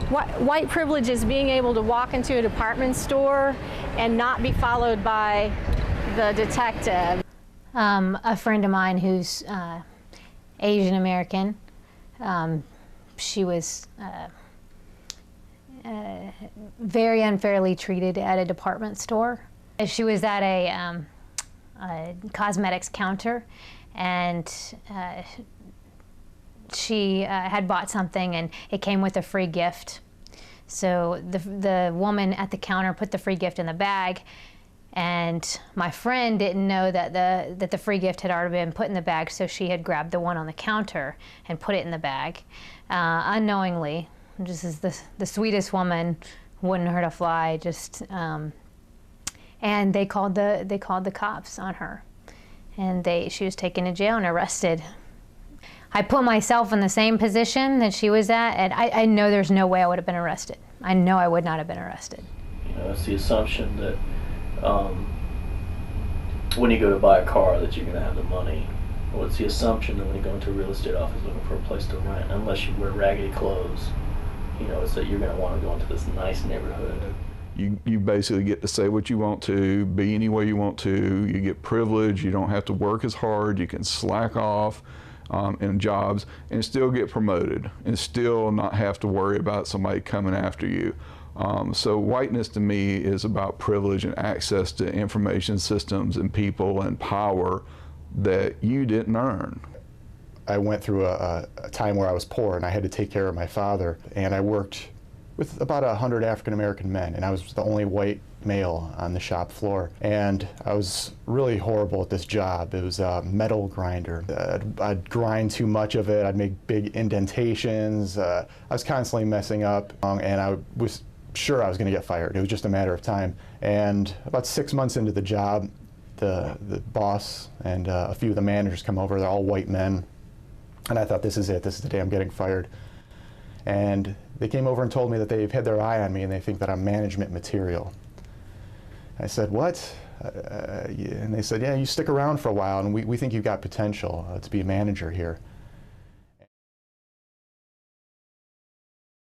White privilege is being able to walk into a department store and not be followed by the detective. A friend of mine who's Asian American, she was very unfairly treated at a department store. She was at a cosmetics counter, and she had bought something and it came with a free gift. So the woman at the counter put the free gift in the bag, and my friend didn't know that the free gift had already been put in the bag, so she had grabbed the one on the counter and put it in the bag unknowingly. Just as the sweetest woman, wouldn't hurt a fly. Just and they called the cops on her, and she was taken to jail and arrested. I put myself in the same position that she was at, and I know there's no way I would have been arrested. I know I would not have been arrested. You know, it's the assumption that when you go to buy a car that you're going to have the money. Well, it's the assumption that when you go into a real estate office looking for a place to rent, unless you wear raggedy clothes, you know, it's that you're going to want to go into this nice neighborhood. You basically get to say what you want to, be any way you want to. You get privilege. You don't have to work as hard. You can slack off in jobs and still get promoted and still not have to worry about somebody coming after you. So whiteness to me is about privilege and access to information systems and people and power that you didn't earn. I went through a time where I was poor and I had to take care of my father, and I worked with about 100 African American men, and I was the only white male on the shop floor. And I was really horrible at this job. It was a metal grinder. I'd grind too much of it. I'd make big indentations. I was constantly messing up, and I was sure I was going to get fired. It was just a matter of time. And about 6 months into the job, the boss and a few of the managers come over. They're all white men. And I thought, this is it. This is the day I'm getting fired. And they came over and told me that they've had their eye on me and they think that I'm management material. I said, what? And they said, yeah, you stick around for a while and we think you've got potential to be a manager here.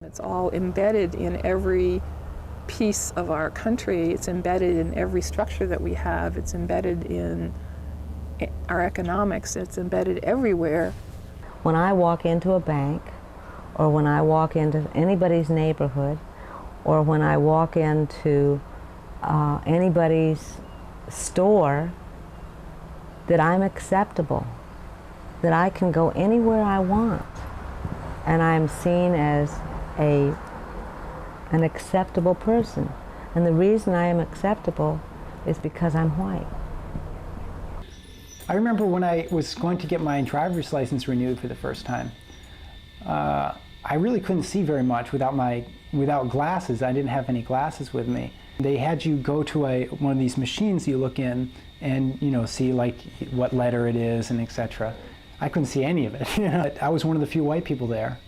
It's all embedded in every piece of our country. It's embedded in every structure that we have. It's embedded in our economics. It's embedded everywhere. When I walk into a bank, or when I walk into anybody's neighborhood, or when I walk into anybody's store, that I'm acceptable, that I can go anywhere I want, and I'm seen as an acceptable person. And the reason I am acceptable is because I'm white. I remember when I was going to get my driver's license renewed for the first time. I really couldn't see very much without glasses. I didn't have any glasses with me. They had you go to one of these machines you look in and see like what letter it is and etc. I couldn't see any of it. I was one of the few white people there,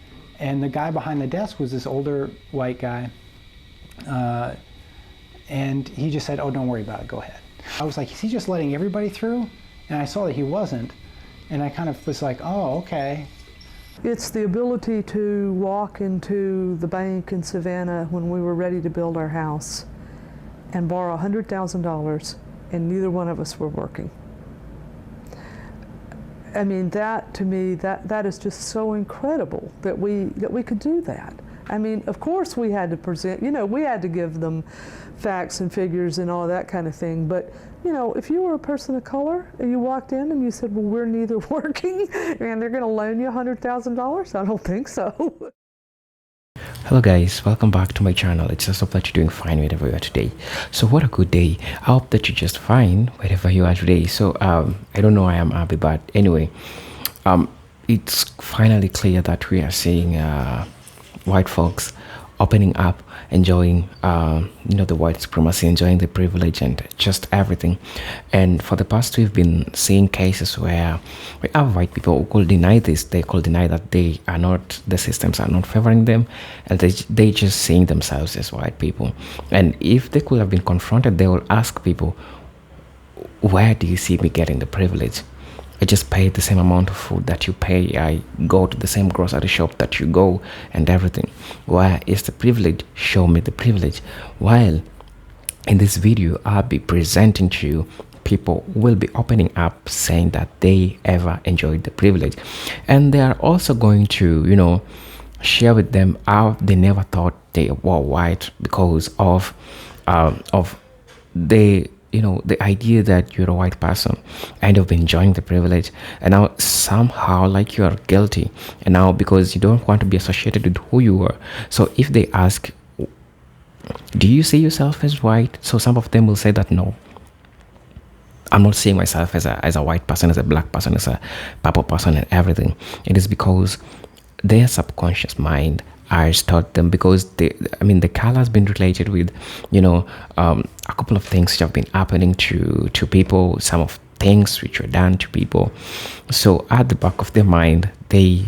and the guy behind the desk was this older white guy, and he just said, "Oh, don't worry about it. Go ahead." I was like, "Is he just letting everybody through?" And I saw that he wasn't, and I kind of was like, "Oh, okay." It's the ability to walk into the bank in Savannah when we were ready to build our house and borrow $100,000, and neither one of us were working. I mean, that to me, that is just so incredible that we could do that. I mean, of course we had to present, we had to give them facts and figures and all that kind of thing, but if you were a person of color and you walked in and you said, well, we're neither working and they're going to loan you $100,000, I don't think so. Hello guys, welcome back to my channel. It's just hope that you're doing fine wherever you are today. So what a good day. I hope that you're just fine wherever you are today. So I don't know why I'm happy, but anyway, it's finally clear that we are seeing white folks opening up, enjoying the white supremacy, enjoying the privilege and just everything. And for the past, we've been seeing cases where we have white people who could deny this. They could deny that the systems are not favoring them, and they just seeing themselves as white people. And if they could have been confronted, they will ask people, where do you see me getting the privilege? I just pay the same amount of food that you pay. I go to the same grocery shop that you go and everything. Where is the privilege? Show me the privilege. While in this video, I'll be presenting to you people will be opening up saying that they ever enjoyed the privilege, and they are also going to share with them how they never thought they were white because of the idea that you're a white person and you've been enjoying the privilege, and now somehow like you are guilty, and now because you don't want to be associated with who you were. So if they ask, do you see yourself as white? So some of them will say that no, I'm not seeing myself as a white person, as a black person, as a purple person and everything. It is because their subconscious mind has taught them, because the color has been related with a couple of things which have been happening to people, some of things which were done to people. So at the back of their mind, they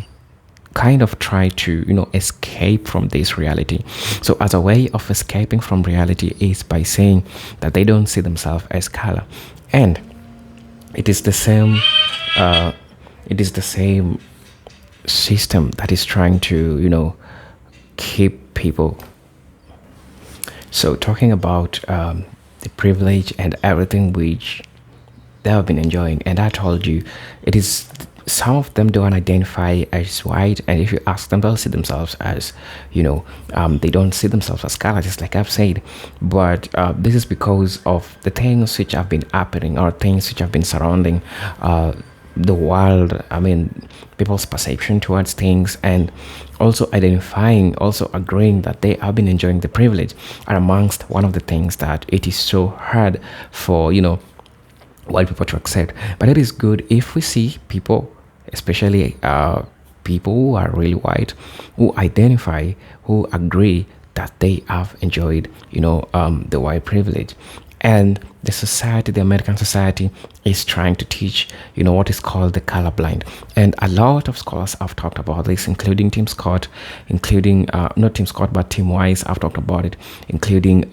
kind of try to escape from this reality. So as a way of escaping from reality is by saying that they don't see themselves as color, and it is the same system that is trying to keep people. So talking about the privilege and everything which they have been enjoying, and I told you, it is some of them don't identify as white, and if you ask them, they'll see themselves as they don't see themselves as color, just like I've said. But this is because of the things which have been happening, or things which have been surrounding the world. People's perception towards things, and also identifying, also agreeing that they have been enjoying the privilege, are amongst one of the things that it is so hard for white people to accept. But it is good if we see people, especially people who are really white, who identify, who agree that they have enjoyed the white privilege. And the society, the American society, is trying to teach what is called the colorblind, and a lot of scholars have talked about this, including Tim Scott, including not Tim Scott but Tim Wise have talked about it, including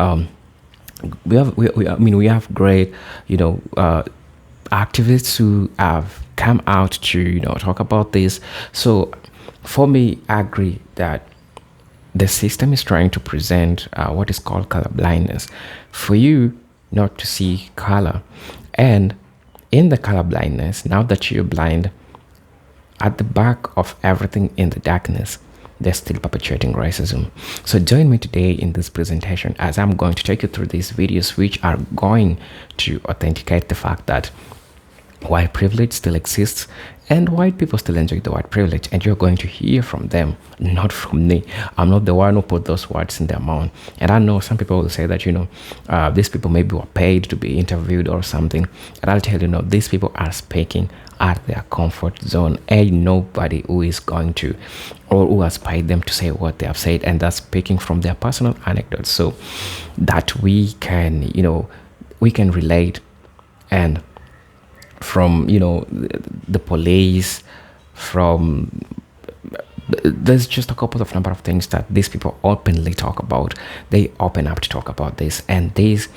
we have great activists who have come out to talk about this. So for me, I agree that the system is trying to present what is called color blindness, for you not to see color. And in the color blindness, now that you're blind, at the back of everything in the darkness, they're still perpetuating racism. So join me today in this presentation as I'm going to take you through these videos which are going to authenticate the fact that white privilege still exists and white people still enjoy the white privilege, and you're going to hear from them, not from me. I'm not the one who put those words in their mouth. And I know some people will say that these people maybe were paid to be interviewed or something, and I'll tell you, no, these people are speaking at their comfort zone. Ain't nobody who is going to, or who has paid them to say what they have said, and that's speaking from their personal anecdotes, so that we can relate. And from the police, from there's just a couple of number of things that these people openly talk about. They open up to talk about this, and this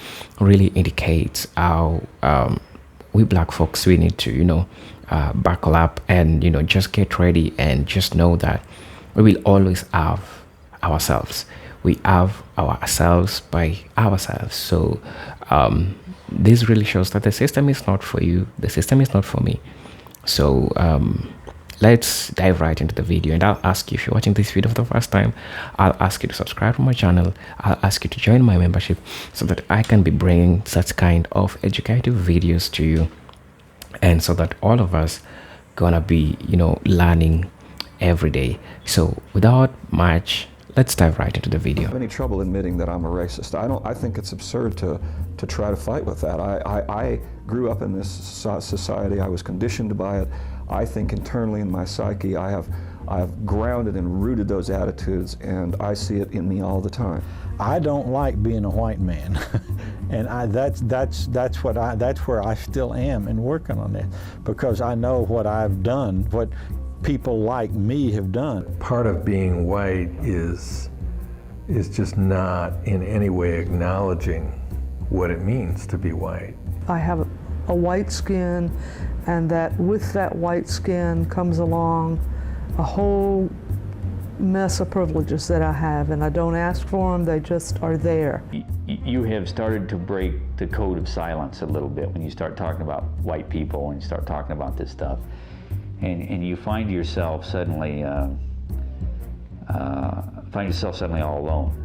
really indicates how we black folks, we need to buckle up and just get ready, and just know that we will always have ourselves. We have ourselves by ourselves. So this really shows that the system is not for you, the system is not for me. So let's dive right into the video, and I'll ask you, if you're watching this video for the first time, I'll ask you to subscribe to my channel. I'll ask you to join my membership so that I can be bringing such kind of educative videos to you, and so that all of us gonna be learning every day. So without much, let's dive right into the video. I don't have any trouble admitting that I'm a racist. I think it's absurd to try to fight with that. I grew up in this society. I was conditioned by it. I think internally in my psyche, I have grounded and rooted those attitudes, and I see it in me all the time. I don't like being a white man, and that's where I still am and working on it, because I know what I've done, what people like me have done. Part of being white is just not in any way acknowledging what it means to be white. I have a white skin and that with that white skin comes along a whole mess of privileges that I have, and I don't ask for them, they just are there. You have started to break the code of silence a little bit when you start talking about white people and you start talking about this stuff. And you find yourself suddenly all alone.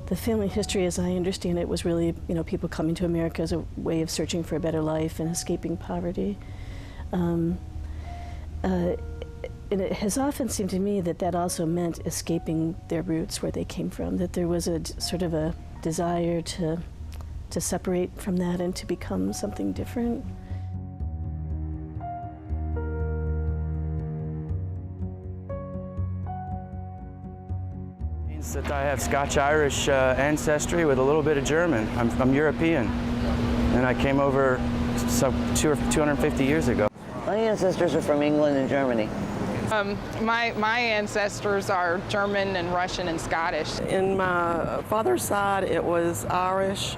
The family history, as I understand it, was really, people coming to America as a way of searching for a better life and escaping poverty. And it has often seemed to me that that also meant escaping their roots, where they came from, that there was a sort of a desire to separate from that and to become something different. That I have Scotch-Irish ancestry with a little bit of German. I'm European, and I came over 250 years ago. My ancestors are from England and Germany. My ancestors are German and Russian and Scottish. In my father's side, it was Irish,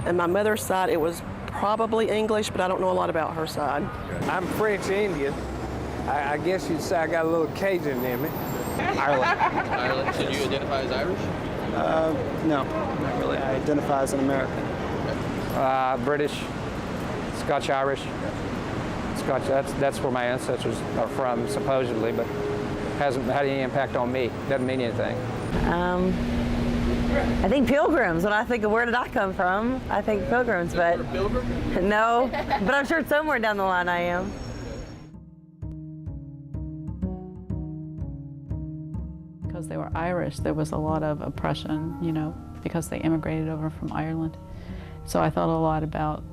and my mother's side, it was probably English, but I don't know a lot about her side. I'm French Indian. I guess you'd say I got a little Cajun in me. Ireland. Ireland. So do you identify as Irish? No, not really. I identify as an American. British, Scotch-Irish. Scotch. That's where my ancestors are from, supposedly, but hasn't had any impact on me. Doesn't mean anything. I think Pilgrims. When I think of where did I come from, I think Pilgrims. But no, but I'm sure somewhere down the line I am. Because they were Irish, there was a lot of oppression, because they immigrated over from Ireland. So I thought a lot about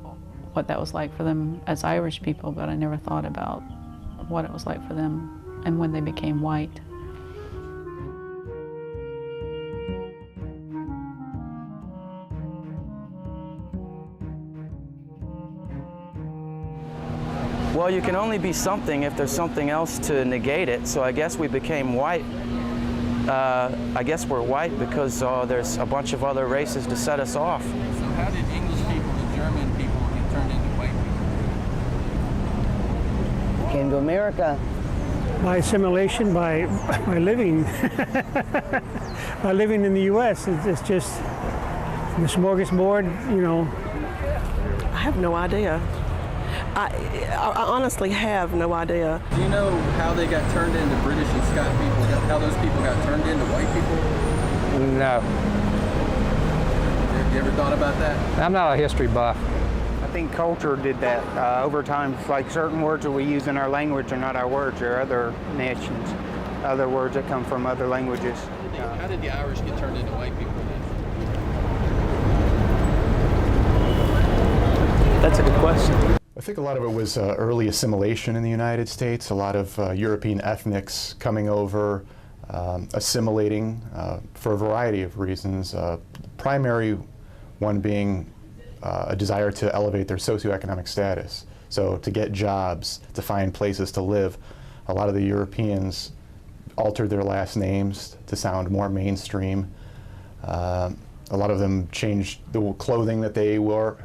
what that was like for them as Irish people, but I never thought about what it was like for them and when they became white. Well, you can only be something if there's something else to negate it, so I guess we became white. I guess we're white because there's a bunch of other races to set us off. So how did English people and German people get turned into white people? Came to America. By assimilation, by living, by living in the U.S. It's just the smorgasbord, I have no idea. I honestly have no idea. Do you know how they got turned into British and Scott people? How those people got turned into white people? No. Have you ever thought about that? I'm not a history buff. I think culture did that over time. It's like certain words that we use in our language are not our words. They're other nations, other words that come from other languages. How did the Irish get turned into white people then? That's a good question. I think a lot of it was early assimilation in the United States, a lot of European ethnics coming over, assimilating for a variety of reasons. Primary one being a desire to elevate their socioeconomic status. So to get jobs, to find places to live. A lot of the Europeans altered their last names to sound more mainstream. A lot of them changed the clothing that they wore,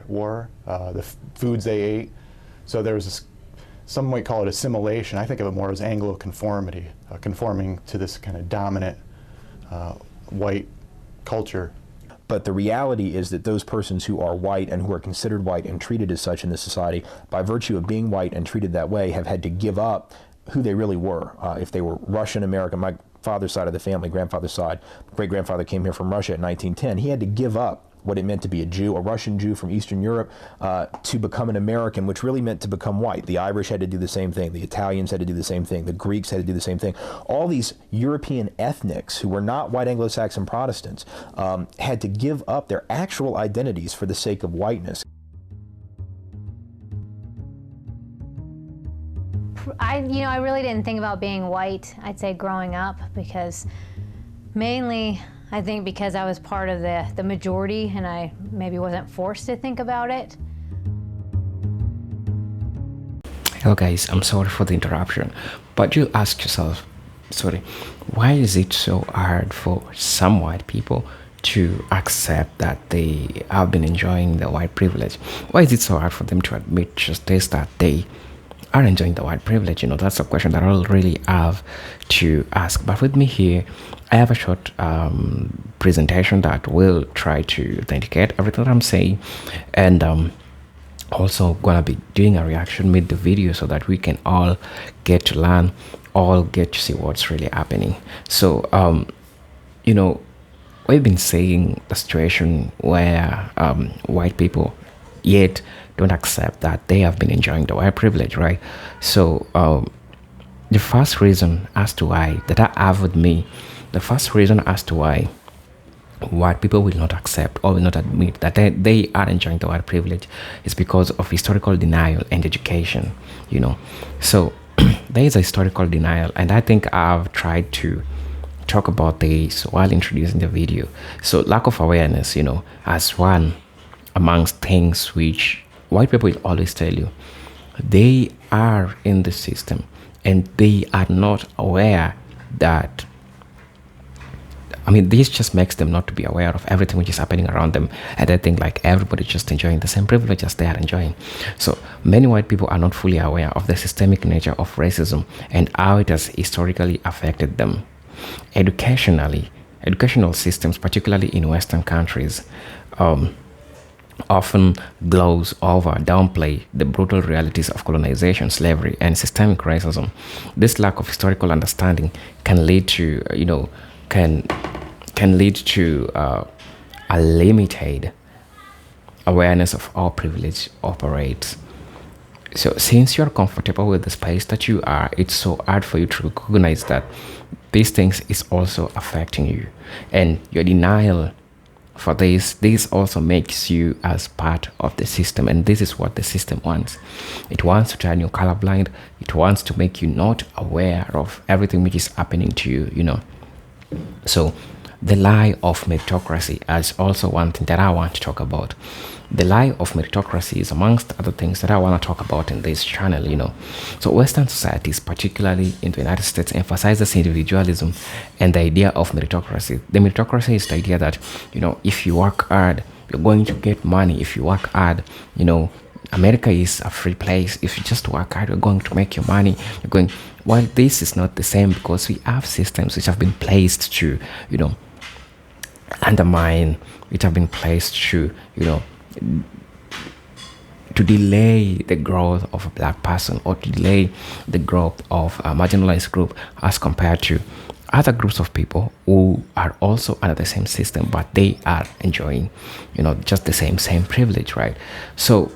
the foods they ate. So there was this, some might call it assimilation. I think of it more as Anglo-conformity, conforming to this kind of dominant white culture. But the reality is that those persons who are white and who are considered white and treated as such in this society, by virtue of being white and treated that way, have had to give up who they really were. If they were Russian American, my father's side of the family, grandfather's side, great-grandfather came here from Russia in 1910. He had to give up what it meant to be a Jew, a Russian Jew from Eastern Europe, to become an American, which really meant to become white. The Irish had to do the same thing. The Italians had to do the same thing. The Greeks had to do the same thing. All these European ethnics who were not white Anglo-Saxon Protestants had to give up their actual identities for the sake of whiteness. I really didn't think about being white, I'd say, growing up, because mainly I think because I was part of the majority and I maybe wasn't forced to think about it. Hello guys, I'm sorry for the interruption, but you ask yourself, why is it so hard for some white people to accept that they have been enjoying the white privilege? Why is it so hard for them to admit just this, that they are enjoying the white privilege? That's a question that I'll really have to ask. But with me here, I have a short presentation that will try to authenticate everything that I'm saying, and also gonna be doing a reaction mid the video so that we can all get to learn, all get to see what's really happening. So we've been saying the situation where white people yet don't accept that they have been enjoying the white privilege, right? So the first reason as to why that I have with me, the first reason as to why white people will not accept or will not admit that they are enjoying the white privilege is because of historical denial and education. So there is a historical denial, and I think I've tried to talk about this while introducing the video. So lack of awareness, as one amongst things which white people will always tell you, they are in the system and they are not aware that, this just makes them not to be aware of everything which is happening around them, and they think like everybody's just enjoying the same privileges they are enjoying. So many white people are not fully aware of the systemic nature of racism and how it has historically affected them. Educational systems, particularly in Western countries, often gloss over, downplay the brutal realities of colonization, slavery, and systemic racism. This lack of historical understanding can lead to, can lead to a limited awareness of how privilege operates. So since you're comfortable with the space that you are, it's so hard for you to recognize that these things is also affecting you, and your denial for this also makes you as part of the system, and this is what the system wants. It wants to turn you colorblind. It wants to make you not aware of everything which is happening to you. So the lie of meritocracy is also one thing that I want to talk about. The lie of meritocracy is amongst other things that I want to talk about in this channel. So Western societies, particularly in the United States, emphasizes individualism and the idea of meritocracy. The meritocracy is the idea that, if you work hard, you're going to get money. If you work hard, America is a free place. If you just work hard, you're going to make your money. Well, this is not the same, because we have systems which have been placed to, undermine, which have been placed to, to delay the growth of a black person, or to delay the growth of a marginalized group as compared to other groups of people who are also under the same system, but they are enjoying, just the same privilege, right? So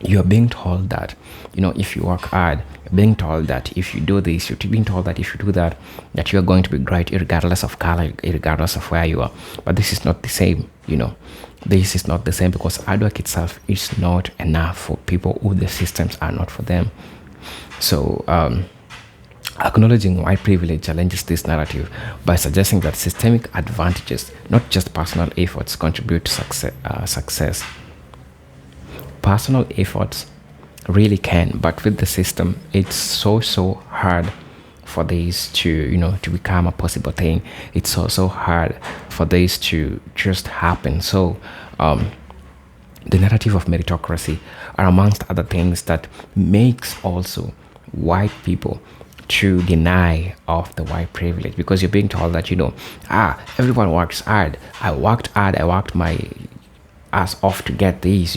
you're being told that, if you work hard, you're being told that if you do this, you're being told that if you do that, that you're going to be great regardless of color, regardless of where you are. But this is not the same, This is not the same, because hard work itself is not enough for people who the systems are not for them. So acknowledging white privilege challenges this narrative by suggesting that systemic advantages, not just personal efforts, contribute to success. Personal efforts really can, but with the system, it's so hard for this to to become a possible thing. It's so hard for this to just happen. So the narrative of meritocracy are amongst other things that makes also white people to deny of the white privilege, because you're being told that everyone works hard. I worked hard, I worked my ass off to get these,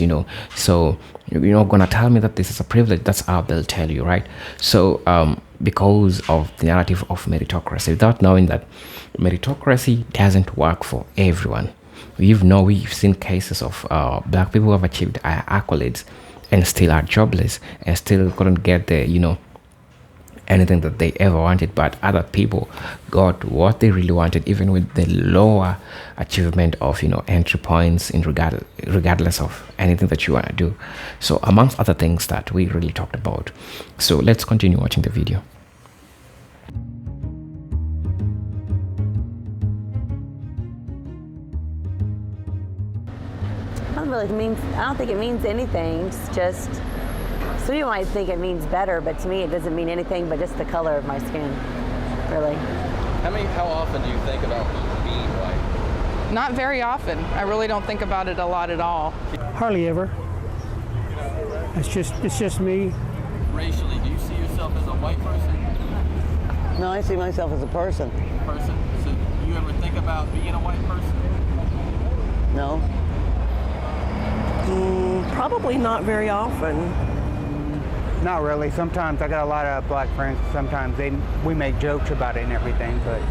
so you're not gonna tell me that this is a privilege. That's how they'll tell you, right? So because of the narrative of meritocracy, without knowing that meritocracy doesn't work for everyone. We've seen cases of black people who have achieved accolades and still are jobless and still couldn't get the, anything that they ever wanted, but other people got what they really wanted, even with the lower achievement of, entry points in regardless of anything that you want to do. So amongst other things that we really talked about. So let's continue watching the video. I don't think it means anything. It's just, some people might think it means better, but to me it doesn't mean anything but just the color of my skin, really. How often do you think about being white? Not very often. I really don't think about it a lot at all. Hardly ever. It's just me. Racially, do you see yourself as a white person? No, I see myself as a person. So do you ever think about being a white person? No. Probably not very often. Not really. Sometimes I got a lot of black friends. Sometimes we make jokes about it and everything, but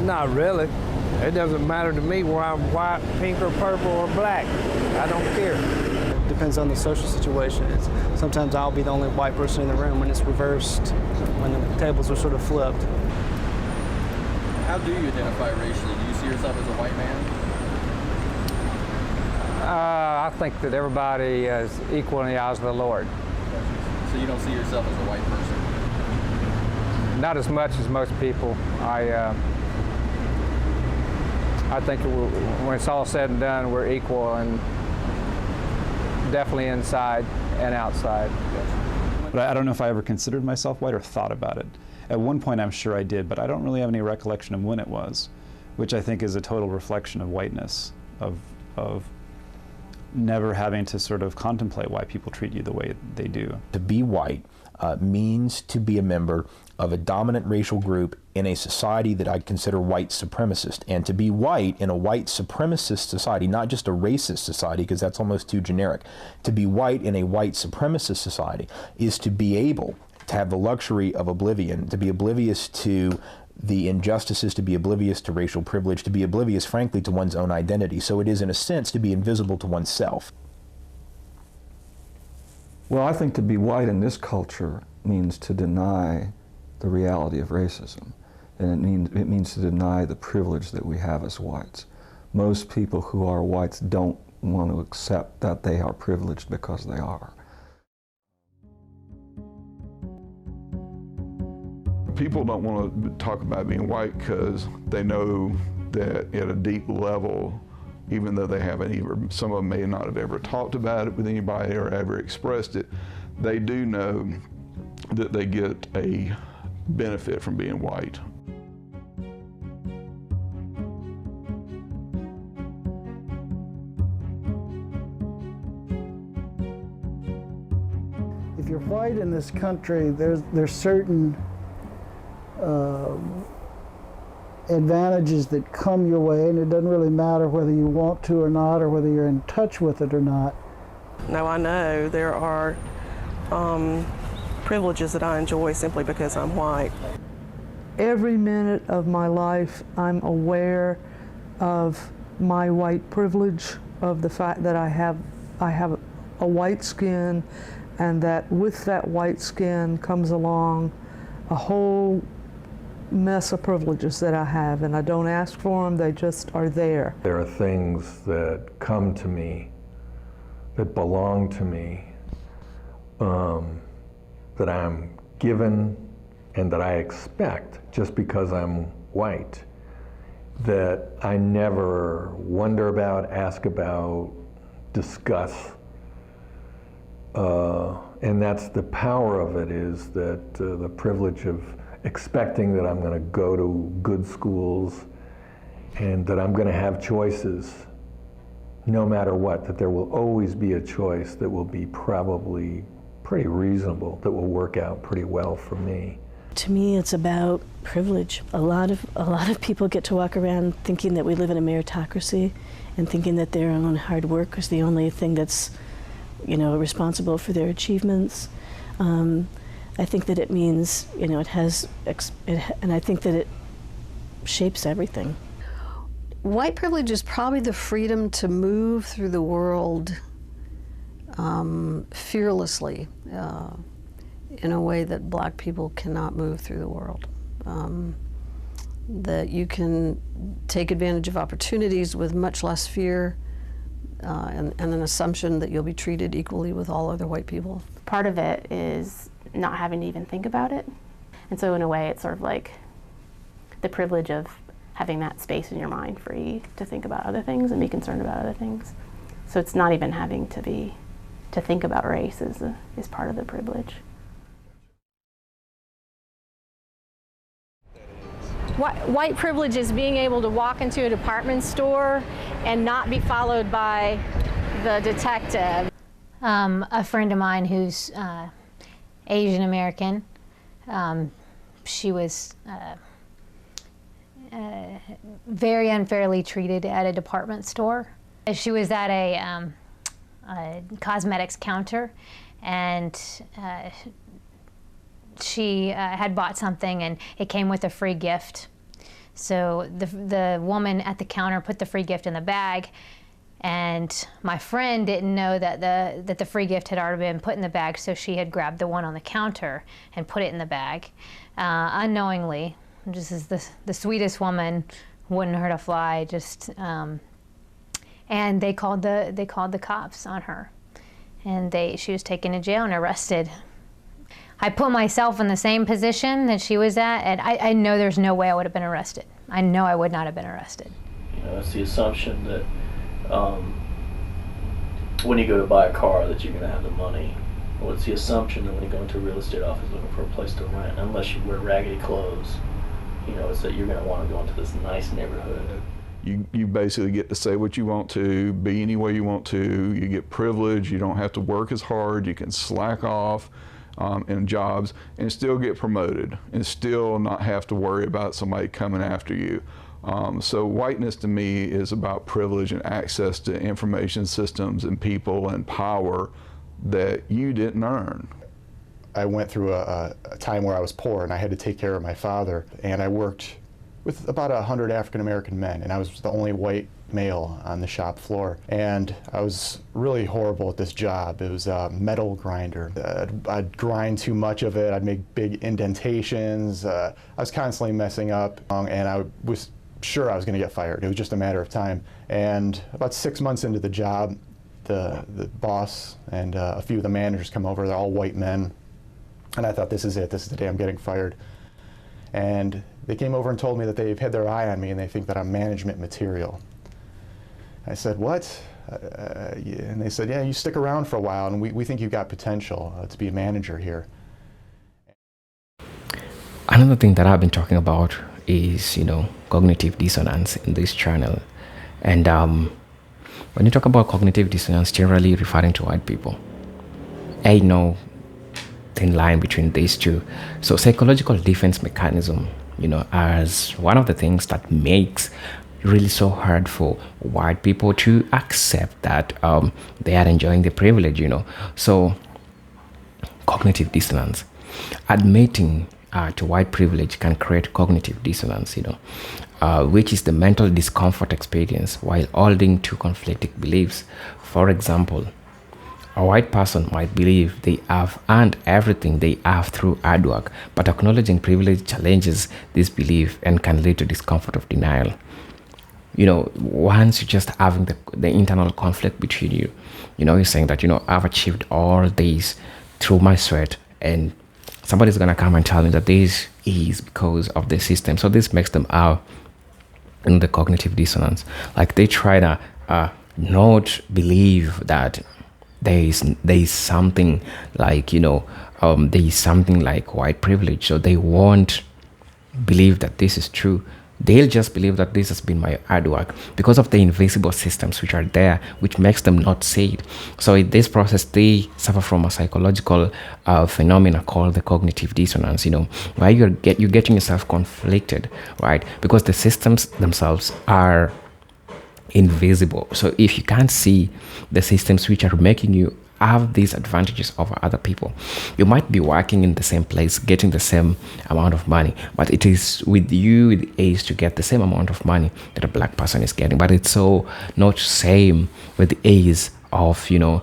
not really. It doesn't matter to me whether I'm white, pink, or purple, or black. I don't care. Depends on the social situation. Sometimes I'll be the only white person in the room when it's reversed, when the tables are sort of flipped. How do you identify racially? Do you see yourself as a white man? I think that everybody is equal in the eyes of the Lord. So you don't see yourself as a white person? Not as much as most people. I think when it's all said and done, we're equal, and definitely inside and outside. But I don't know if I ever considered myself white or thought about it. At one point I'm sure I did, but I don't really have any recollection of when it was, which I think is a total reflection of whiteness, of never having to sort of contemplate why people treat you the way they do. To be white means to be a member of a dominant racial group in a society that I'd consider white supremacist. And to be white in a white supremacist society, not just a racist society, because that's almost too generic, to be white in a white supremacist society is to be able to have the luxury of oblivion, to be oblivious to the injustices, to be oblivious to racial privilege, to be oblivious, frankly, to one's own identity. So it is, in a sense, to be invisible to oneself. Well, I think to be white in this culture means to deny the reality of racism. And it means to deny the privilege that we have as whites. Most people who are whites don't want to accept that they are privileged because they are. People don't want to talk about being white because they know that at a deep level, even though they haven't even, some of them may not have ever talked about it with anybody or ever expressed it, they do know that they get a benefit from being white. If you're white in this country, there's certain advantages that come your way, and it doesn't really matter whether you want to or not, or whether you're in touch with it or not. Now I know there are privileges that I enjoy simply because I'm white. Every minute of my life, I'm aware of my white privilege, of the fact that I have a white skin, and that with that white skin comes along a whole mess of privileges that I have, and I don't ask for them, they just are there. There are things that come to me, that belong to me, that I'm given and that I expect just because I'm white, that I never wonder about, ask about, discuss. And that's the power of it, is that the privilege of expecting that I'm going to go to good schools and that I'm going to have choices no matter what, that there will always be a choice that will be probably pretty reasonable, that will work out pretty well for me. To me, it's about privilege. A lot of people get to walk around thinking that we live in a meritocracy and thinking that their own hard work is the only thing that's, responsible for their achievements. I think that it means, it has, and I think that it shapes everything. White privilege is probably the freedom to move through the world fearlessly in a way that black people cannot move through the world. That you can take advantage of opportunities with much less fear and an assumption that you'll be treated equally with all other white people. Part of it is not having to even think about it. And so in a way, it's sort of like the privilege of having that space in your mind free to think about other things and be concerned about other things. So it's not even having to think about race is part of the privilege. White privilege is being able to walk into a department store and not be followed by the detective. A friend of mine who's Asian American, she was very unfairly treated at a department store. She was at a cosmetics counter, and she had bought something and it came with a free gift. So the woman at the counter put the free gift in the bag, and my friend didn't know that the free gift had already been put in the bag, so she had grabbed the one on the counter and put it in the bag unknowingly. Just as the sweetest woman, wouldn't hurt a fly. Just and they called the cops on her, and she was taken to jail and arrested. I put myself in the same position that she was at, and I know there's no way I would have been arrested. I know I would not have been arrested. It's the assumption that when you go to buy a car that you're going to have the money. Or it's the assumption that when you go into a real estate office looking for a place to rent, unless you wear raggedy clothes, it's that you're going to want to go into this nice neighborhood. You basically get to say what you want to, be any way you want to. You get privilege. You don't have to work as hard. You can slack off in jobs and still get promoted and still not have to worry about somebody coming after you. So whiteness to me is about privilege and access to information systems and people and power that you didn't earn. I went through a time where I was poor and I had to take care of my father, and I worked with about 100 African American men, and I was the only white male on the shop floor. And I was really horrible at this job. It was a metal grinder. I'd grind too much of it. I'd make big indentations. I was constantly messing up, and I was sure I was going to get fired. It was just a matter of time. And about 6 months into the job, the boss and a few of the managers come over. They're all white men. And I thought, this is it. This is the day I'm getting fired. And they came over and told me that they've had their eye on me and they think that I'm management material. I said, what? And they said, yeah, you stick around for a while and we think you've got potential to be a manager here. Another thing that I've been talking about is, cognitive dissonance in this channel. And when you talk about cognitive dissonance, generally referring to white people, I know thin line between these two. So psychological defense mechanism, as one of the things that makes really so hard for white people to accept that they are enjoying the privilege, So cognitive dissonance, admitting to white privilege can create cognitive dissonance, which is the mental discomfort experience while holding to conflicting beliefs. For example, a white person might believe they have earned everything they have through hard work, but acknowledging privilege challenges this belief and can lead to discomfort of denial. Once you're just having the internal conflict between you, you're saying that, I've achieved all this through my sweat, and somebody's going to come and tell me that this is because of the system. So this makes them out in the cognitive dissonance. Like they try to not believe that there is something like, there is something like white privilege. So they won't believe that this is true. They'll just believe that this has been my hard work because of the invisible systems which are there, which makes them not see it. So in this process, they suffer from a psychological phenomena called the cognitive dissonance, where you're getting yourself conflicted, right? Because the systems themselves are invisible. So if you can't see the systems which are making you have these advantages over other people. You might be working in the same place, getting the same amount of money, but it is with you, with age, to get the same amount of money that a black person is getting. But it's so not same with the age of, you know,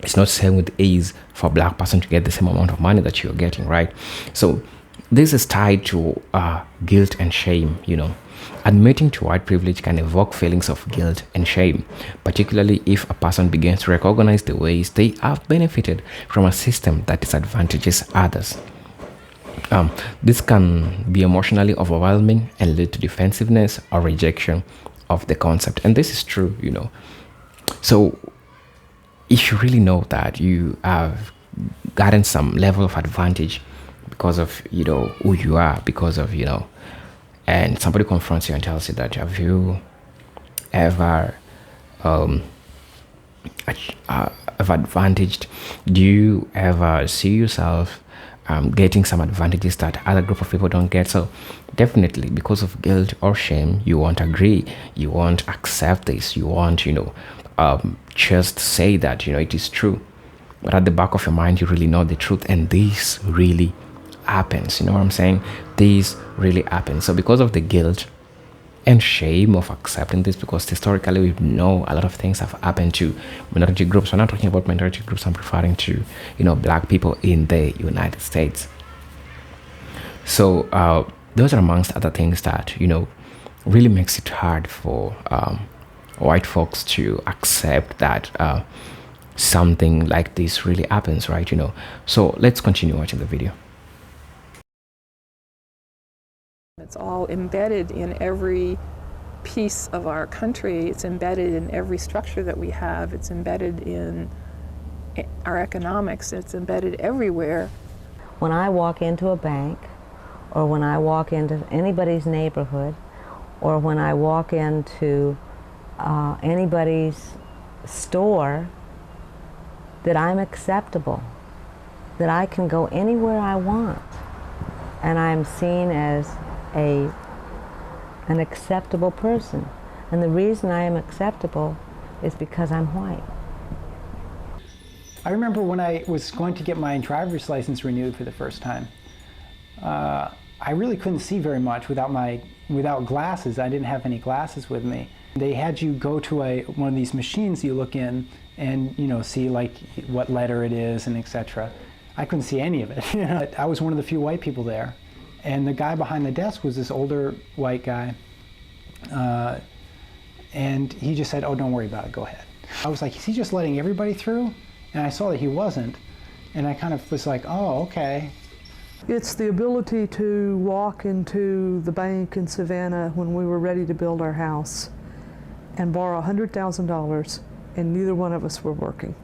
it's not same with age for a black person to get the same amount of money that you're getting, right? So this is tied to guilt and shame, you know. Admitting to white privilege can evoke feelings of guilt and shame, particularly if a person begins to recognize the ways they have benefited from a system that disadvantages others. This can be emotionally overwhelming and lead to defensiveness or rejection of the concept. And this is true, you know. So if you really know that you have gotten some level of advantage because of, you know, who you are, because of, you know, and somebody confronts you and tells you that, have you ever advantaged? Do you ever see yourself getting some advantages that other group of people don't get? So definitely, because of guilt or shame, you won't agree, you won't accept this, you won't, you know, just say that, you know, it is true. But at the back of your mind, you really know the truth, and this really happens. You know what I'm saying? This really happens. So because of the guilt and shame of accepting this, because historically we know a lot of things have happened to minority groups. We're not talking about minority groups, I'm referring to, you know, black people in the United States. So those are amongst other things that, you know, really makes it hard for white folks to accept that something like this really happens, right? You know. So let's continue watching the video. It's all embedded in every piece of our country. It's embedded in every structure that we have. It's embedded in our economics. It's embedded everywhere. When I walk into a bank, or when I walk into anybody's neighborhood, or when I walk into anybody's store, that I'm acceptable, that I can go anywhere I want, and I'm seen as an acceptable person. And the reason I am acceptable is because I'm white. I remember when I was going to get my driver's license renewed for the first time. I really couldn't see very much without glasses. I didn't have any glasses with me. They had you go to one of these machines you look in and, you know, see like what letter it is and etc. I couldn't see any of it. You know? I was one of the few white people there. And the guy behind the desk was this older white guy. And he just said, "Oh, don't worry about it, go ahead." I was like, is he just letting everybody through? And I saw that he wasn't. And I kind of was like, oh, okay. It's the ability to walk into the bank in Savannah when we were ready to build our house and borrow $100,000, and neither one of us were working.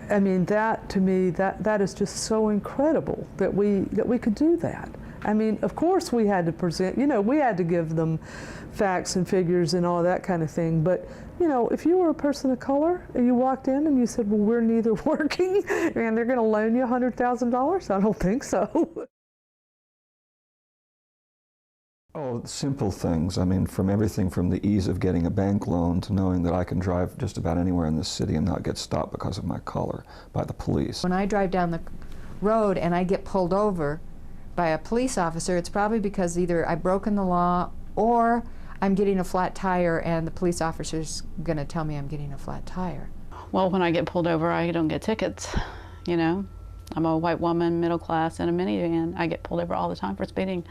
I mean, that to me, that is just so incredible that we could do that. I mean, of course we had to present, you know, we had to give them facts and figures and all that kind of thing, but you know, if you were a person of color and you walked in and you said, well, we're neither working and they're going to loan you $100,000, I don't think so. Oh, simple things. I mean, from everything from the ease of getting a bank loan to knowing that I can drive just about anywhere in this city and not get stopped because of my color by the police. When I drive down the road and I get pulled over by a police officer, it's probably because either I've broken the law or I'm getting a flat tire and the police officer's going to tell me I'm getting a flat tire. Well, when I get pulled over, I don't get tickets, you know. I'm a white woman, middle class, in a minivan. I get pulled over all the time for speeding.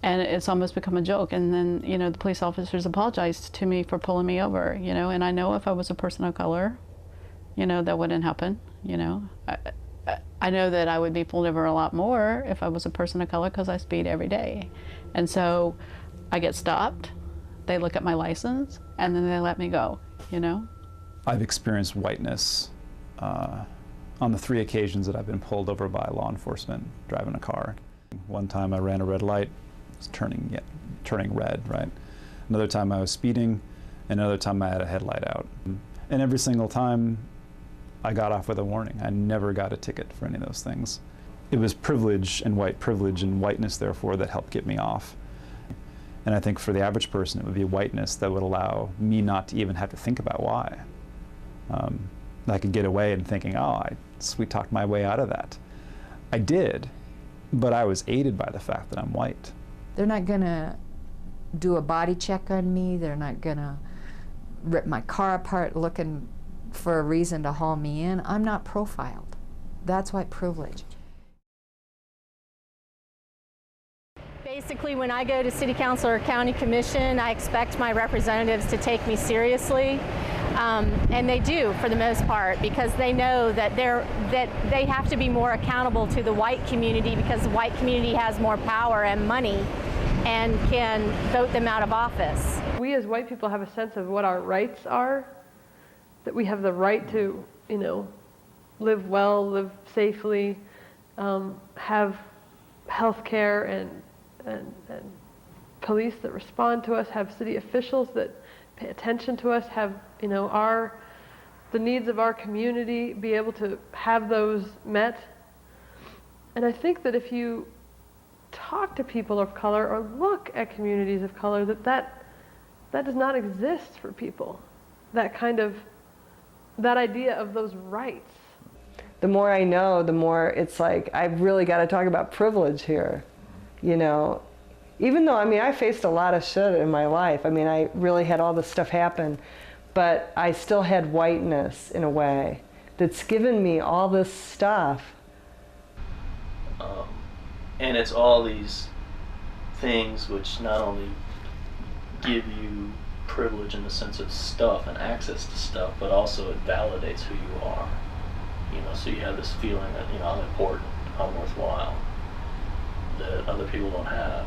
And it's almost become a joke. And then, you know, the police officers apologized to me for pulling me over, you know. And I know if I was a person of color, you know, that wouldn't happen, you know. I know that I would be pulled over a lot more if I was a person of color because I speed every day. And so I get stopped, they look at my license, and then they let me go, you know. I've experienced whiteness on the 3 occasions that I've been pulled over by law enforcement driving a car. One time I ran a red light, it was turning red, right? Another time I was speeding, and another time I had a headlight out. And every single time I got off with a warning. I never got a ticket for any of those things. It was privilege and whiteness, therefore, that helped get me off. And I think for the average person, it would be whiteness that would allow me not to even have to think about why. I could get away and thinking, oh, I sweet-talked my way out of that. I did, but I was aided by the fact that I'm white. They're not gonna do a body check on me. They're not gonna rip my car apart looking for a reason to haul me in. I'm not profiled. That's white privilege. Basically, when I go to City Council or County Commission, I expect my representatives to take me seriously. And they do, for the most part, because they know that they have to be more accountable to the white community, because the white community has more power and money and can vote them out of office. We as white people have a sense of what our rights are, that we have the right to, live well, live safely, have health care and police that respond to us, have city officials that pay attention to us, have the needs of our community, be able to have those met. And I think that if you talk to people of color or look at communities of color, that does not exist for people. That idea of those rights. The more I know, the more it's like, I've really got to talk about privilege here. Even though, I faced a lot of shit in my life. I really had all this stuff happen, but I still had whiteness in a way that's given me all this stuff. And it's all these things which not only give you privilege in the sense of stuff and access to stuff, but also it validates who you are. So you have this feeling that, I'm important, I'm worthwhile, that other people don't have.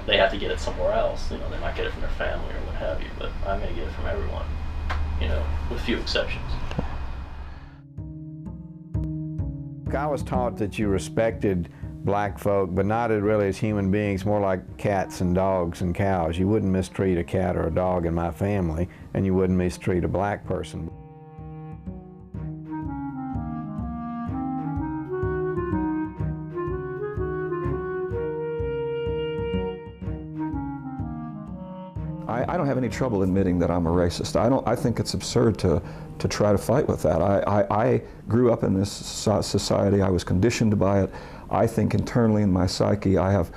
They have to get it somewhere else. They might get it from their family or what have you, but I'm going to get it from everyone, with few exceptions. I was taught that you respected black folk, but not really as human beings, more like cats and dogs and cows. You wouldn't mistreat a cat or a dog in my family, and you wouldn't mistreat a black person. I don't have any trouble admitting that I'm a racist. I think it's absurd to try to fight with that. I grew up in this society. I was conditioned by it. I think internally in my psyche I've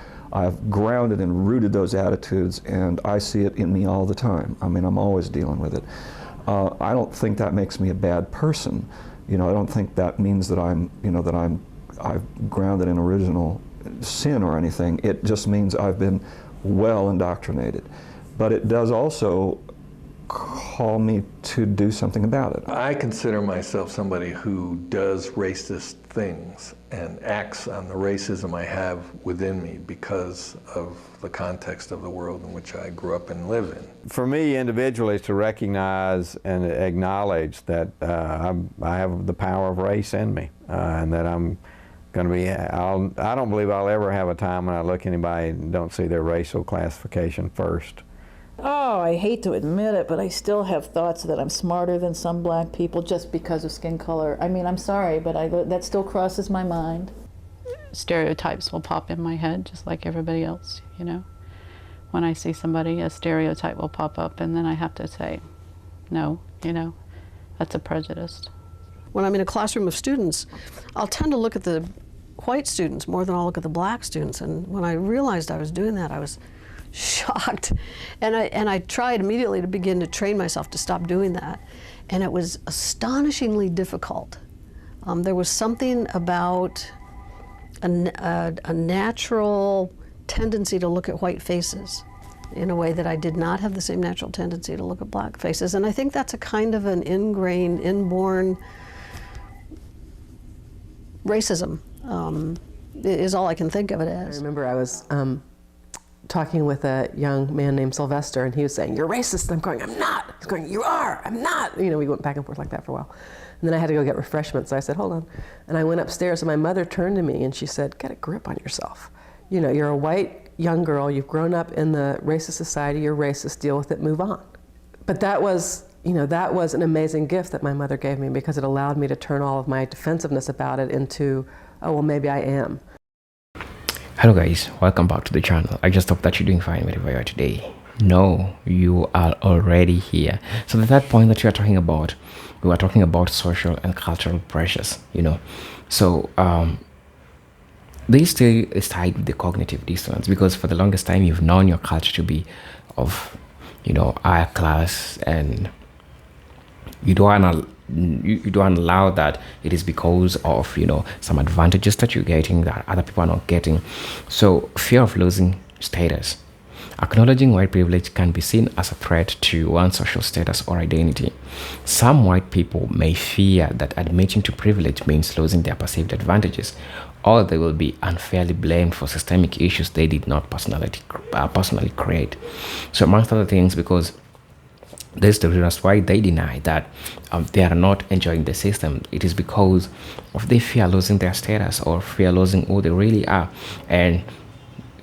grounded and rooted those attitudes, and I see it in me all the time. I'm always dealing with it. I don't think that makes me a bad person. I don't think that means that I've grounded in original sin or anything. It just means I've been well indoctrinated. But it does also call me to do something about it. I consider myself somebody who does racist things and acts on the racism I have within me because of the context of the world in which I grew up and live in. For me individually is to recognize and acknowledge that I have the power of race in me, and that I'm going to be, I don't believe I'll ever have a time when I look at anybody and don't see their racial classification first. Oh, I hate to admit it, but I still have thoughts that I'm smarter than some black people just because of skin color. I'm sorry, but that still crosses my mind. Stereotypes will pop in my head just like everybody else, When I see somebody, a stereotype will pop up, and then I have to say, no, that's a prejudice. When I'm in a classroom of students, I'll tend to look at the white students more than I'll look at the black students. And when I realized I was doing that, I was shocked. And I tried immediately to begin to train myself to stop doing that. And it was astonishingly difficult. There was something about a natural tendency to look at white faces in a way that I did not have the same natural tendency to look at black faces. And I think that's a kind of an ingrained, inborn racism, is all I can think of it as. I remember I was talking with a young man named Sylvester, and he was saying, "You're racist." And I'm going, "I'm not." He's going, "You are." "I'm not." We went back and forth like that for a while. And then I had to go get refreshments, so I said, "Hold on." And I went upstairs, and my mother turned to me and she said, "Get a grip on yourself. You're a white young girl, you've grown up in the racist society, you're racist, deal with it, move on." But that was an amazing gift that my mother gave me, because it allowed me to turn all of my defensiveness about it into, oh, well, maybe I am. Hello guys, welcome back to the channel. I just hope that you're doing fine wherever you are today. No, you are already here. So the third point that you are talking about, we were talking about social and cultural pressures, you know. So this still is tied with the cognitive dissonance, because for the longest time you've known your culture to be of, you know, higher class, and you don't allow that it is because of, you know, some advantages that you're getting that other people are not getting. So fear of losing status. Acknowledging white privilege can be seen as a threat to one's social status or identity. Some white people may fear that admitting to privilege means losing their perceived advantages, or they will be unfairly blamed for systemic issues they did not personally create. So amongst other things, because this is the reason why they deny that they are not enjoying the system. It is because of they fear losing their status or fear losing who they really are, and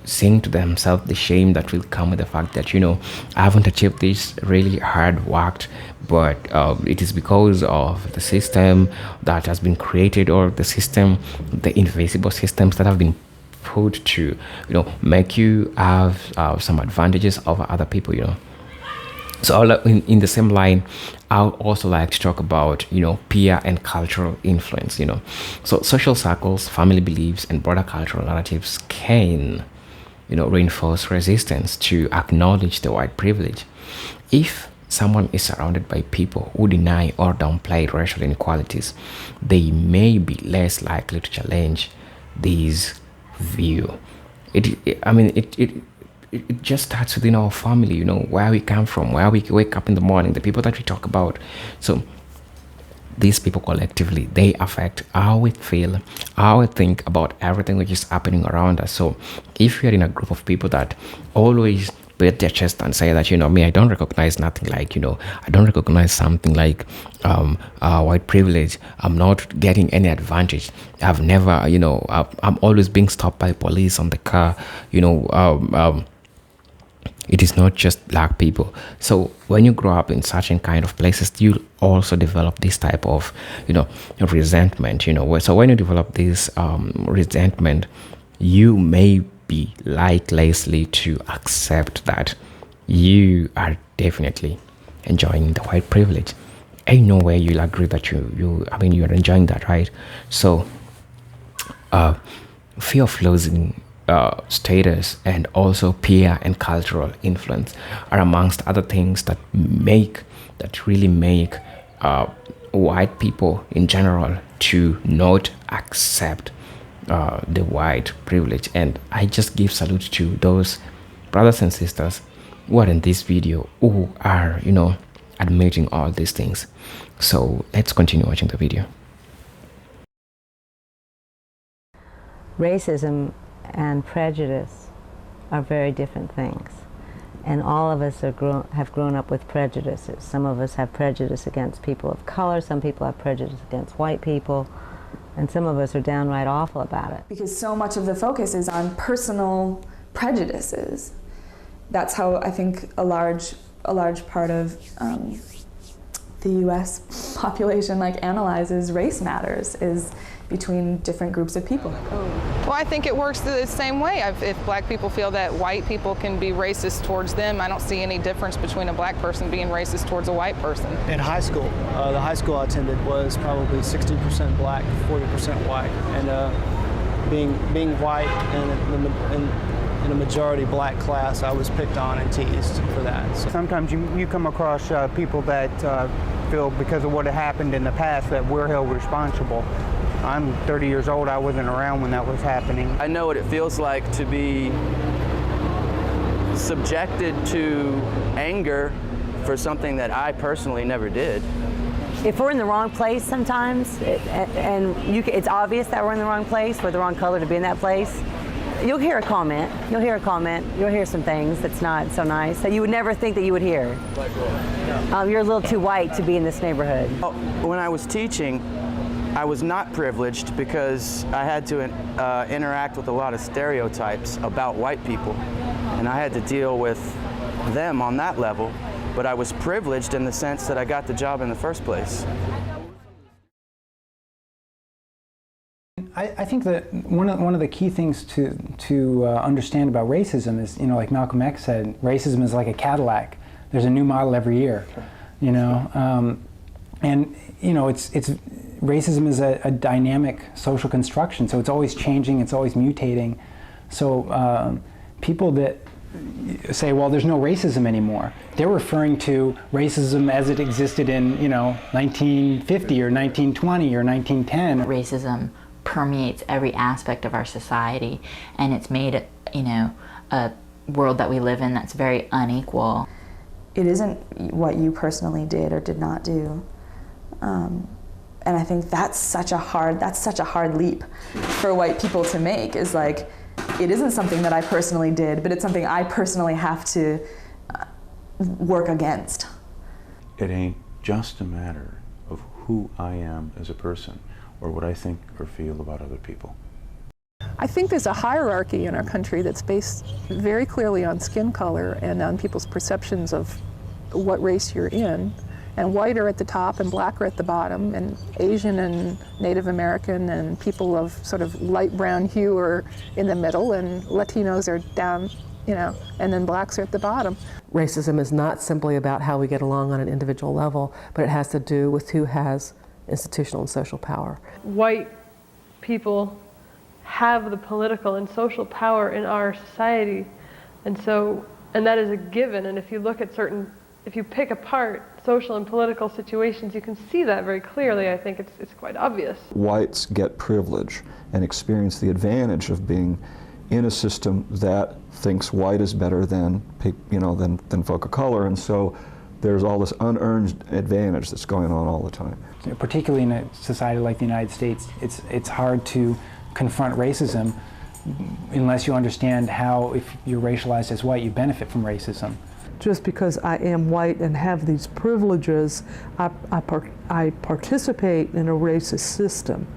saying to themselves the shame that will come with the fact that, you know, I haven't achieved this really hard worked, but it is because of the system that has been created, or the system, the invisible systems that have been put to, you know, make you have some advantages over other people, you know. So in the same line, I would also like to talk about, you know, peer and cultural influence, you know. So social circles, family beliefs, and broader cultural narratives can, you know, reinforce resistance to acknowledge the white privilege. If someone is surrounded by people who deny or downplay racial inequalities, they may be less likely to challenge these views. It just starts within our family, you know, where we come from, where we wake up in the morning, the people that we talk about. So these people collectively, they affect how we feel, how we think about everything which is happening around us. So if you're in a group of people that always beat their chest and say that, you know, me, I don't recognize nothing like, you know, I don't recognize something like white privilege, I'm not getting any advantage, I've never, you know, I'm always being stopped by police on the car, you know, it is not just black people. So when you grow up in certain kind of places, you also develop this type of, you know, resentment, you know. So when you develop this resentment, you may be likely to accept that you are definitely enjoying the white privilege. Ain't no way you'll agree that you're enjoying that, right? So fear of losing status and also peer and cultural influence are amongst other things that really make white people in general to not accept the white privilege. And I just give salute to those brothers and sisters who are in this video who are, you know, admitting all these things. So let's continue watching the video. Racism and prejudice are very different things. And all of us have grown up with prejudices. Some of us have prejudice against people of color, some people have prejudice against white people, and some of us are downright awful about it. Because so much of the focus is on personal prejudices. That's how I think a large part of the U.S. population analyzes race matters, is between different groups of people. Well, I think it works the same way. If black people feel that white people can be racist towards them, I don't see any difference between a black person being racist towards a white person. In high school, the high school I attended was probably 60% black, 40% white, and being white and in a majority black class, I was picked on and teased for that. So. Sometimes you come across people that feel because of what had happened in the past that we're held responsible. I'm 30 years old, I wasn't around when that was happening. I know what it feels like to be subjected to anger for something that I personally never did. If we're in the wrong place sometimes, it's obvious that we're in the wrong place, we're the wrong color to be in that place, you'll hear a comment, you'll hear some things that's not so nice that you would never think that you would hear. You're a little too white to be in this neighborhood. When I was teaching, I was not privileged because I had to interact with a lot of stereotypes about white people, and I had to deal with them on that level, but I was privileged in the sense that I got the job in the first place. I think that one of the key things to understand about racism is, like Malcolm X said, racism is like a Cadillac. There's a new model every year, and it's racism is a dynamic social construction, so it's always changing, it's always mutating. So people that say, well, there's no racism anymore, they're referring to racism as it existed in 1950 or 1920 or 1910. Racism permeates every aspect of our society, and it's made a world that we live in that's very unequal. It isn't what you personally did or did not do, and I think that's such a hard leap for white people to make. Is like, it isn't something that I personally did, but it's something I personally have to work against. It ain't just a matter of who I am as a person or what I think or feel about other people. I think there's a hierarchy in our country that's based very clearly on skin color and on people's perceptions of what race you're in. And white are at the top and black are at the bottom, and Asian and Native American and people of sort of light brown hue are in the middle, and Latinos are down, and then blacks are at the bottom. Racism is not simply about how we get along on an individual level, but it has to do with who has institutional and social power. White people have the political and social power in our society, and that is a given. And if you look at if you pick apart social and political situations, you can see that very clearly. I think it's quite obvious. Whites get privilege and experience the advantage of being in a system that thinks white is better than folk of color, and so there's all this unearned advantage that's going on all the time. Particularly in a society like the United States, it's hard to confront racism unless you understand how, if you're racialized as white, you benefit from racism. Just because I am white and have these privileges, I participate in a racist system.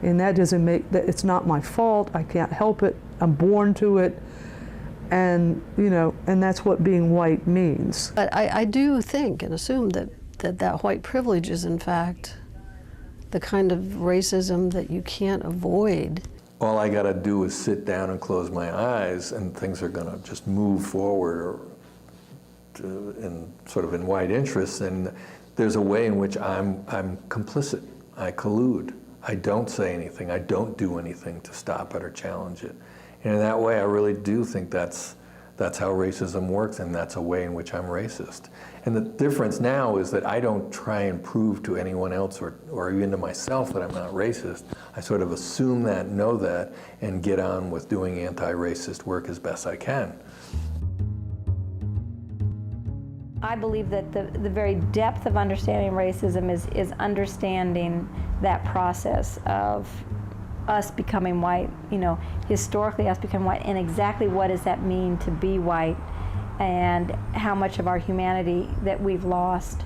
And that doesn't make, that it's not my fault, I can't help it, I'm born to it, and and that's what being white means. But I do think and assume that white privilege is in fact the kind of racism that you can't avoid. All I gotta do is sit down and close my eyes and things are gonna just move forward in white interests, and there's a way in which I'm complicit. I collude. I don't say anything. I don't do anything to stop it or challenge it. And in that way, I really do think that's how racism works, and that's a way in which I'm racist. And the difference now is that I don't try and prove to anyone else or even to myself that I'm not racist. I sort of assume that, know that, and get on with doing anti-racist work as best I can. I believe that the very depth of understanding racism is understanding that process of us becoming white, historically us becoming white, and exactly what does that mean to be white, and how much of our humanity that we've lost.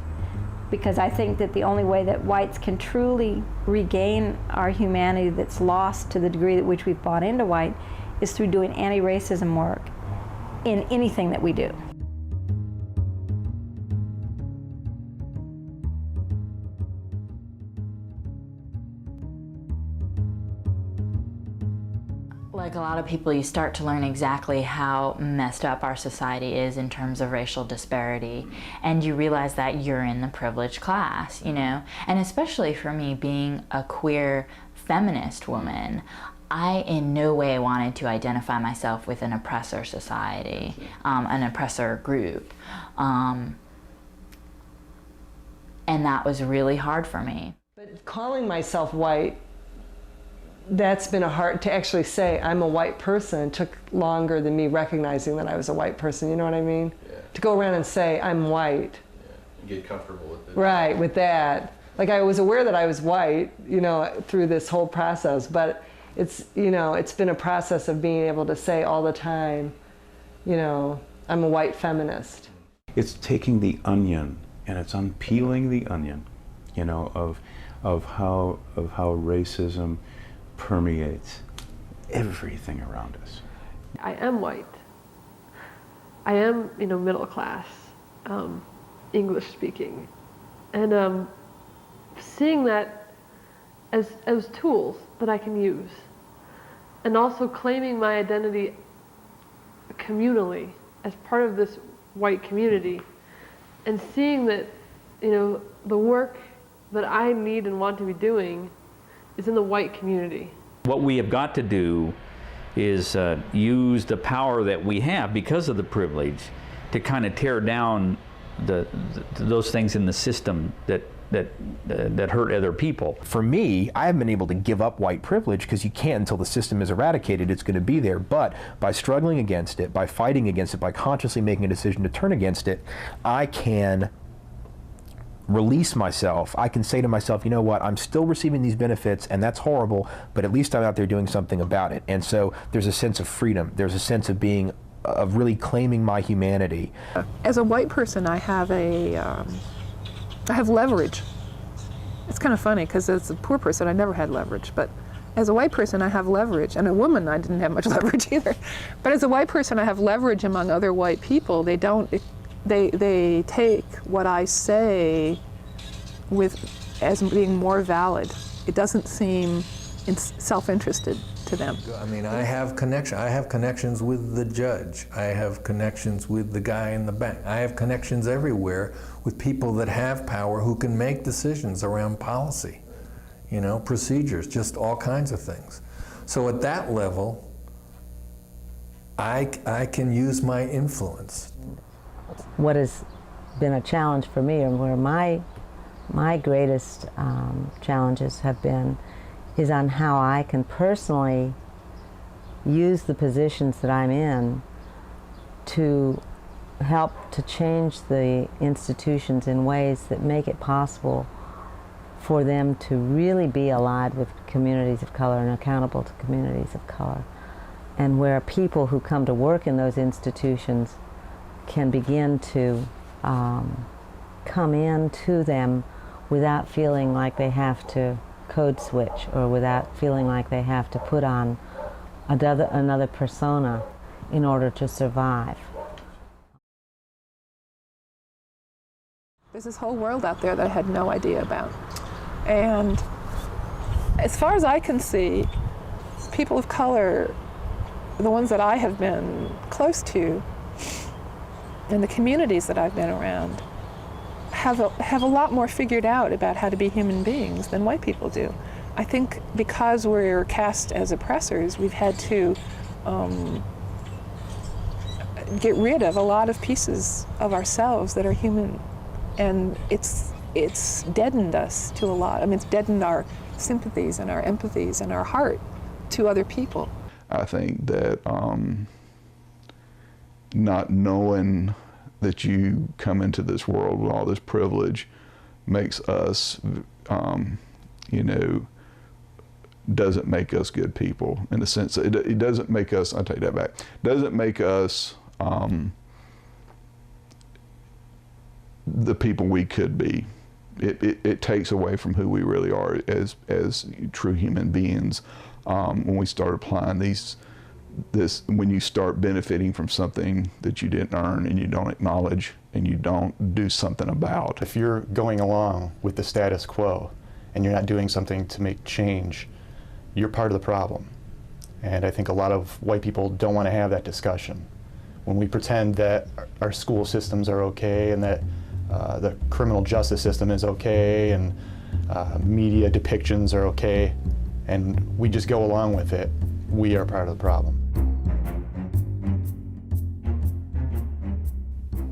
Because I think that the only way that whites can truly regain our humanity that's lost to the degree at which we've bought into white is through doing anti-racism work in anything that we do. Like a lot of people, you start to learn exactly how messed up our society is in terms of racial disparity, and you realize that you're in the privileged class, and especially for me, being a queer feminist woman, I in no way wanted to identify myself with an oppressor society, an oppressor group, and that was really hard for me. But calling myself white, that's been hard to actually say I'm a white person. It took longer than me recognizing that I was a white person, you know what I mean? Yeah. To go around and say I'm white. Yeah. Get comfortable with it. Right, with that. Like I was aware that I was white, through this whole process, but it's, it's been a process of being able to say all the time, I'm a white feminist. It's taking the onion and it's unpeeling the onion, of how racism permeates everything around us. I am white. I am, middle class, English speaking, and seeing that as tools that I can use. And also claiming my identity communally as part of this white community, and seeing that, you know, the work that I need and want to be doing is in the white community. What we have got to do is use the power that we have because of the privilege to kind of tear down those things in the system that hurt other people. For me, I haven't been able to give up white privilege because you can't until the system is eradicated. It's going to be there. But by struggling against it, by fighting against it, by consciously making a decision to turn against it, I can release myself. I can say to myself, you know what, I'm still receiving these benefits and that's horrible, but at least I'm out there doing something about it. And so there's a sense of freedom. There's a sense of being, of really claiming my humanity. As a white person, I have leverage. It's kind of funny because as a poor person, I never had leverage, but as a white person, I have leverage. And a woman, I didn't have much leverage either. But as a white person, I have leverage among other white people. They take what I say as being more valid. It doesn't seem self-interested to them. I mean, I have connections with the judge. I have connections with the guy in the bank. I have connections everywhere with people that have power who can make decisions around policy, you know, procedures, just all kinds of things. So at that level, I can use my influence. What has been a challenge for me, and where my greatest challenges have been, is on how I can personally use the positions that I'm in to help to change the institutions in ways that make it possible for them to really be allied with communities of color and accountable to communities of color, and where people who come to work in those institutions can begin to come into them without feeling like they have to code switch, or without feeling like they have to put on another persona in order to survive. There's this whole world out there that I had no idea about. And as far as I can see, people of color, the ones that I have been close to, and the communities that I've been around, have a lot more figured out about how to be human beings than white people do. I think because we're cast as oppressors, we've had to get rid of a lot of pieces of ourselves that are human, and it's deadened us to a lot. I mean, it's deadened our sympathies and our empathies and our heart to other people. I think that not knowing that you come into this world with all this privilege makes us, you know, doesn't make us good people, in the sense that it doesn't make us, I'll take that back, doesn't make us the people we could be. It takes away from who we really are as true human beings when we start applying when you start benefiting from something that you didn't earn and you don't acknowledge and you don't do something about. If you're going along with the status quo and you're not doing something to make change, you're part of the problem. And I think a lot of white people don't want to have that discussion. When we pretend that our school systems are okay and that the criminal justice system is okay and media depictions are okay, and we just go along with it, we are part of the problem.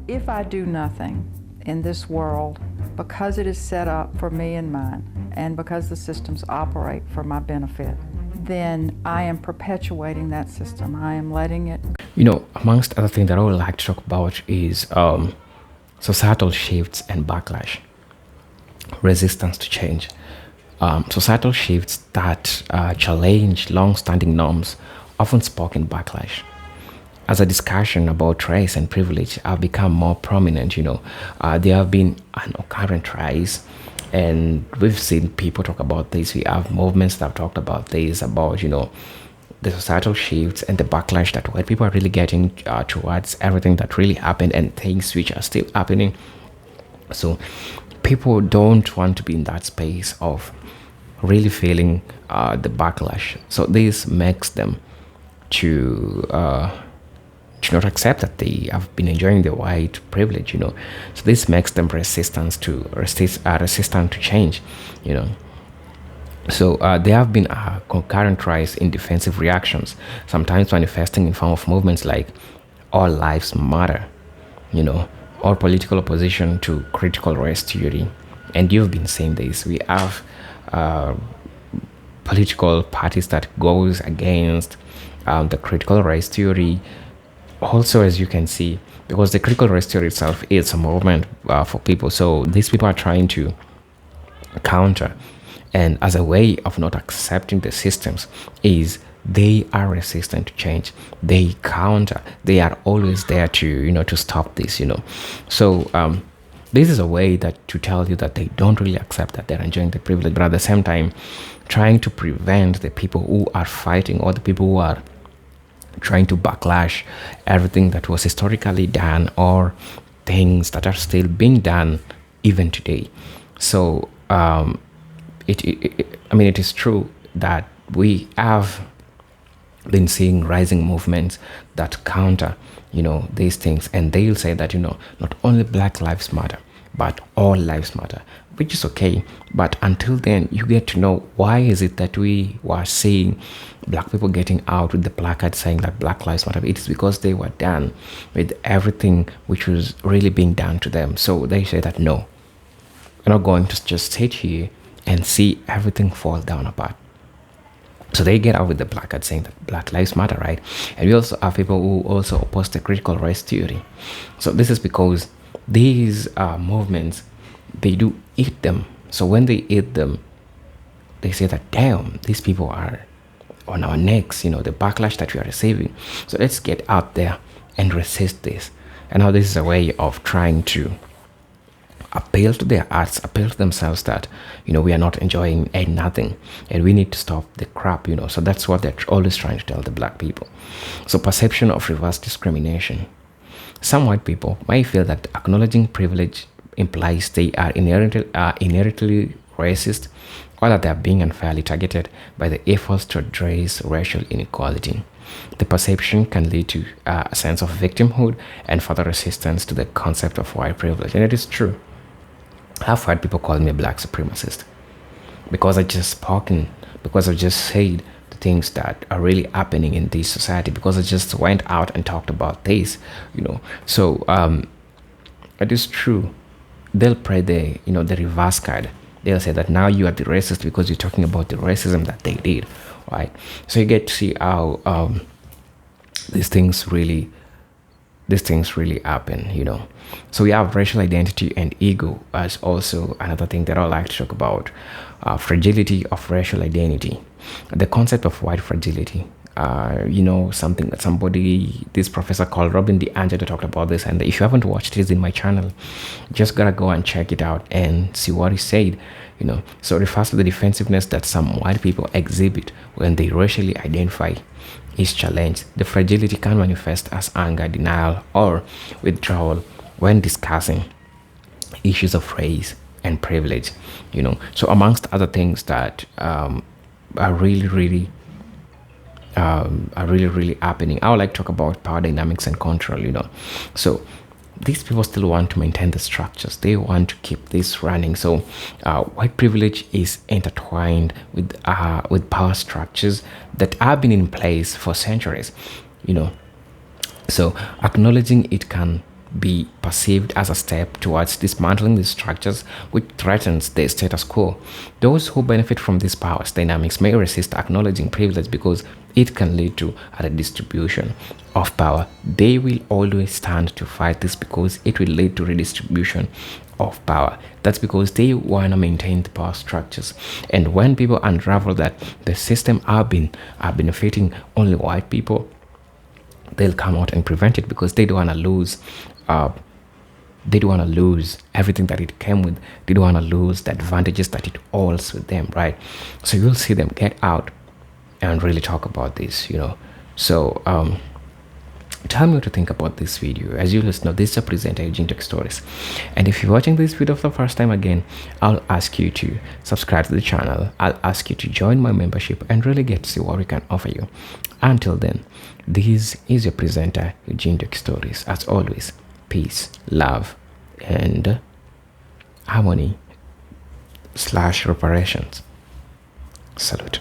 If I do nothing in this world, because it is set up for me and mine, and because the systems operate for my benefit, then I am perpetuating that system. I am letting it. You know, amongst other things that I would like to talk about is societal shifts and backlash, resistance to change. Societal shifts that challenge long-standing norms often spark in backlash. As a discussion about race and privilege have become more prominent, you know, there have been an occurrent rise, and we've seen people talk about this. We have movements that have talked about this, about, you know, the societal shifts and the backlash that white people are really getting towards everything that really happened and things which are still happening. So people don't want to be in that space of really feeling the backlash. So this makes them to not accept that they have been enjoying the white privilege, So this makes them resistant to change, So there have been a concurrent rise in defensive reactions, sometimes manifesting in form of movements like All Lives Matter, or political opposition to critical race theory. And you've been saying this. We have political parties that goes against the critical race theory. Also, as you can see, because the critical race theory itself is a movement for people. So these people are trying to counter, and as a way of not accepting the systems is they are resistant to change. They counter. They are always there to to stop this. So this is a way that to tell you that they don't really accept that they're enjoying the privilege, but at the same time trying to prevent the people who are fighting, or the people who are trying to backlash everything that was historically done, or things that are still being done even today. So it is true that we have been seeing rising movements that counter these things, and they'll say that not only Black Lives Matter but all lives matter, which is okay. But until then, you get to know why is it that we were seeing black people getting out with the placard saying that Black Lives Matter. It is because they were done with everything which was really being done to them. So they say that no, we're not going to just sit here and see everything fall down apart. So they get out with the placard saying that Black Lives Matter, right? And we also have people who also oppose the critical race theory. So this is because these movements, they do eat them. So when they eat them, they say that, damn, these people are on our necks, the backlash that we are receiving. So let's get out there and resist this. And now this is a way of trying to appeal to their hearts, appeal to themselves that, we are not enjoying nothing and we need to stop the crap, So that's what they're always trying to tell the black people. So perception of reverse discrimination. Some white people might feel that acknowledging privilege implies they are inherently racist, or that they are being unfairly targeted by the efforts to address racial inequality. The perception can lead to a sense of victimhood and further resistance to the concept of white privilege. And it is true. I've heard people call me a black supremacist because I just spoken, because I just said the things that are really happening in this society, because I just went out and talked about this, So it is true. They'll play the reverse card. They'll say that now you are the racist because you're talking about the racism that they did, right? So you get to see how these things really happen, So we have racial identity and ego as also another thing that I like to talk about. Fragility of racial identity. The concept of white fragility. Something that this professor called Robin DiAngelo talked about this, and if you haven't watched it, it's in my channel. Just gotta go and check it out and see what he said. So it refers to the defensiveness that some white people exhibit when they racially identify is challenged. The fragility can manifest as anger, denial, or withdrawal when discussing issues of race and privilege. So amongst other things that are really happening, I would like to talk about power dynamics and control. So these people still want to maintain the structures. They want to keep this running. So white privilege is intertwined with power structures that have been in place for centuries. So acknowledging it can be perceived as a step towards dismantling these structures, which threatens the status quo. Those who benefit from these power dynamics may resist acknowledging privilege because it can lead to a redistribution of power. They will always stand to fight this because it will lead to redistribution of power. That's because they want to maintain the power structures. And when people unravel that the system are benefiting only white people, they'll come out and prevent it because they don't want to lose. They don't want to lose everything that it came with. They don't want to lose the advantages that it holds with them, right? So you'll see them get out and really talk about this, So Tell me what you think about this video. As you listen, this is a presenter Eugene Tech Stories, and if you're watching this video for the first time, again, I'll ask you to subscribe to the channel. I'll ask you to join my membership and really get to see what we can offer you. Until then, this is your presenter Eugene Tech Stories. As always, peace, love, and harmony / reparations. Salute.